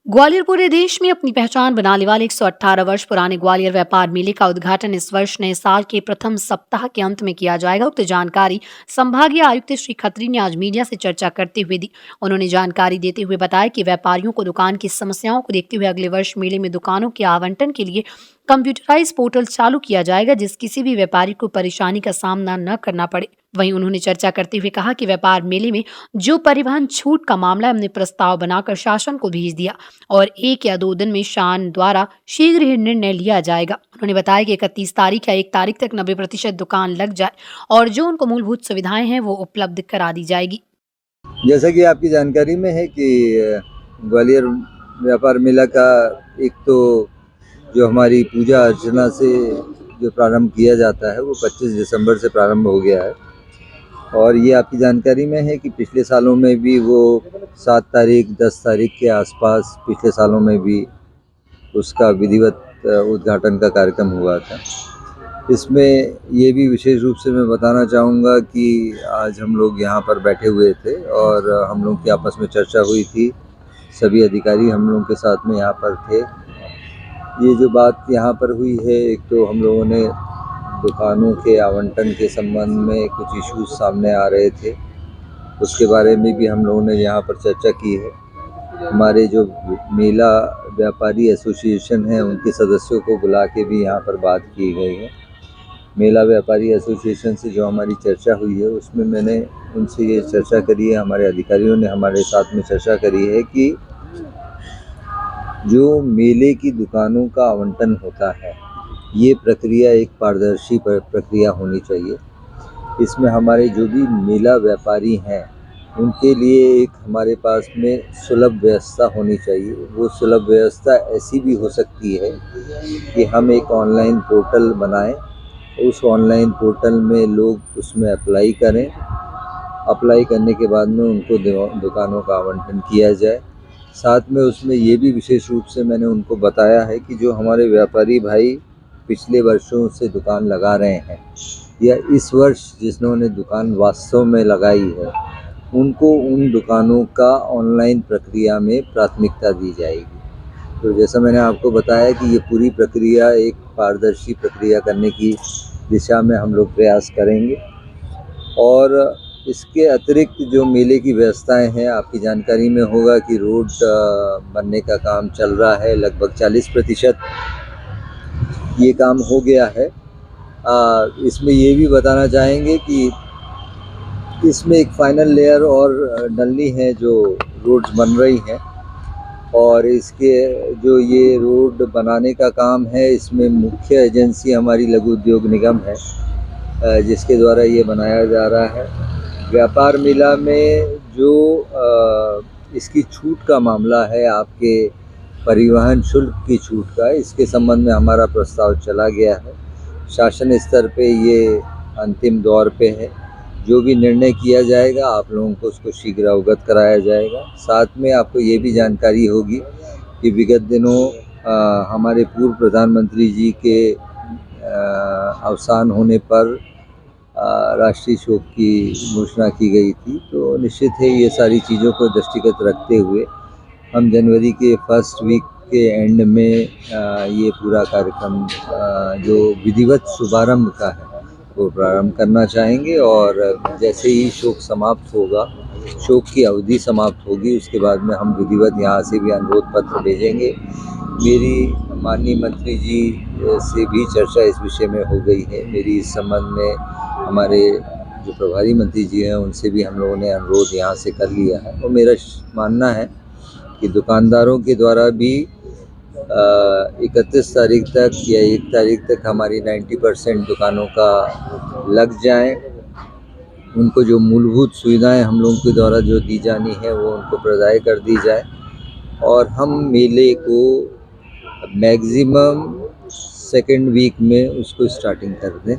ग्वालियर पूरे देश में अपनी पहचान बनाने वाले 118 वर्ष पुराने ग्वालियर व्यापार मेले का उद्घाटन इस वर्ष नए साल के प्रथम सप्ताह के अंत में किया जाएगा। उक्त जानकारी संभागीय आयुक्त श्री खत्री ने आज मीडिया से चर्चा करते हुए दी। उन्होंने जानकारी देते हुए बताया कि व्यापारियों को दुकान की समस्याओं को देखते हुए अगले वर्ष मेले में दुकानों के आवंटन के लिए कंप्यूटराइज पोर्टल चालू किया जाएगा, जिस किसी भी व्यापारी को परेशानी का सामना न करना पड़े। वहीं उन्होंने चर्चा करते हुए कहा कि व्यापार मेले में जो परिवहन छूट का मामला हमने प्रस्ताव बनाकर शासन को भेज दिया और 1 या 2 दिन में शासन द्वारा शीघ्र ही निर्णय लिया जाएगा। उन्होंने बताया कि 31 तारीख या 1 तारीख तक 90% दुकान लग जाए और जो उनको मूलभूत सुविधाएं हैं वो उपलब्ध करा दी जाएगी। जैसा कि आपकी जानकारी में है कि ग्वालियर व्यापार मेला का एक तो जो हमारी पूजा अर्चना से जो प्रारंभ किया जाता है वो 25 दिसंबर से प्रारंभ हो गया है और ये आपकी जानकारी में है कि पिछले सालों में भी वो 7 तारीख 10 तारीख के आसपास पिछले सालों में भी उसका विधिवत उद्घाटन का कार्यक्रम हुआ था। इसमें ये भी विशेष रूप से मैं बताना चाहूँगा कि आज हम लोग यहाँ पर बैठे हुए थे और हम लोग की आपस में चर्चा हुई थी। सभी अधिकारी हम लोगों के साथ में यहाँ पर थे। ये जो बात यहाँ पर हुई है, एक तो हम लोगों ने दुकानों के आवंटन के संबंध में कुछ इश्यूज सामने आ रहे थे, उसके बारे में भी हम लोगों ने यहाँ पर चर्चा की है। हमारे जो मेला व्यापारी एसोसिएशन है उनके सदस्यों को बुला के भी यहाँ पर बात की गई है। मेला व्यापारी एसोसिएशन से जो हमारी चर्चा हुई है उसमें मैंने उनसे ये चर्चा करी है, हमारे अधिकारियों ने हमारे साथ में चर्चा करी है कि जो मेले की दुकानों का आवंटन होता है ये प्रक्रिया एक पारदर्शी प्रक्रिया होनी चाहिए। इसमें हमारे जो भी मेला व्यापारी हैं उनके लिए एक हमारे पास में सुलभ व्यवस्था होनी चाहिए। वो सुलभ व्यवस्था ऐसी भी हो सकती है कि हम एक ऑनलाइन पोर्टल बनाएं, उस ऑनलाइन पोर्टल में लोग उसमें अप्लाई करें, अप्लाई करने के बाद में उनको दुकानों का आवंटन किया जाए। साथ में उसमें ये भी विशेष रूप से मैंने उनको बताया है कि जो हमारे व्यापारी भाई पिछले वर्षों से दुकान लगा रहे हैं या इस वर्ष जिन्होंने दुकान वास्तव में लगाई है उनको उन दुकानों का ऑनलाइन प्रक्रिया में प्राथमिकता दी जाएगी। तो जैसा मैंने आपको बताया कि ये पूरी प्रक्रिया एक पारदर्शी प्रक्रिया करने की दिशा में हम लोग प्रयास करेंगे। और इसके अतिरिक्त जो मेले की व्यवस्थाएं हैं, आपकी जानकारी में होगा कि रोड बनने का काम चल रहा है, लगभग 40% ये काम हो गया है। इसमें ये भी बताना चाहेंगे कि इसमें एक फाइनल लेयर और डलनी है जो रोड्स बन रही हैं और इसके जो ये रोड बनाने का काम है इसमें मुख्य एजेंसी हमारी लघु उद्योग निगम है जिसके द्वारा ये बनाया जा रहा है। व्यापार मेला में जो इसकी छूट का मामला है, आपके परिवहन शुल्क की छूट का, इसके संबंध में हमारा प्रस्ताव चला गया है। शासन स्तर पे ये अंतिम दौर पे है। जो भी निर्णय किया जाएगा आप लोगों को उसको शीघ्र अवगत कराया जाएगा। साथ में आपको ये भी जानकारी होगी कि विगत दिनों हमारे पूर्व प्रधानमंत्री जी के अवसान होने पर राष्ट्रीय शोक की घोषणा की गई थी। तो निश्चित है ये सारी चीज़ों को दृष्टिगत रखते हुए हम जनवरी के फर्स्ट वीक के एंड में ये पूरा कार्यक्रम जो विधिवत शुभारंभ का है वो प्रारंभ करना चाहेंगे और जैसे ही शोक समाप्त होगा, शोक की अवधि समाप्त होगी, उसके बाद में हम विधिवत यहाँ से भी अनुरोध पत्र भेजेंगे। मेरी माननीय मंत्री जी से भी चर्चा इस विषय में हो गई है। मेरी इस संबंध में हमारे जो प्रभारी मंत्री जी हैं उनसे भी हम लोगों ने अनुरोध यहाँ से कर लिया है और मेरा मानना है कि दुकानदारों के द्वारा भी 31 तारीख तक या 1 तारीख तक हमारी 90% दुकानों का लग जाए। उनको जो मूलभूत सुविधाएं हम लोगों के द्वारा जो दी जानी है वो उनको प्रदाय कर दी जाए और हम मेले को मैक्सिमम सेकेंड वीक में उसको स्टार्टिंग कर दें।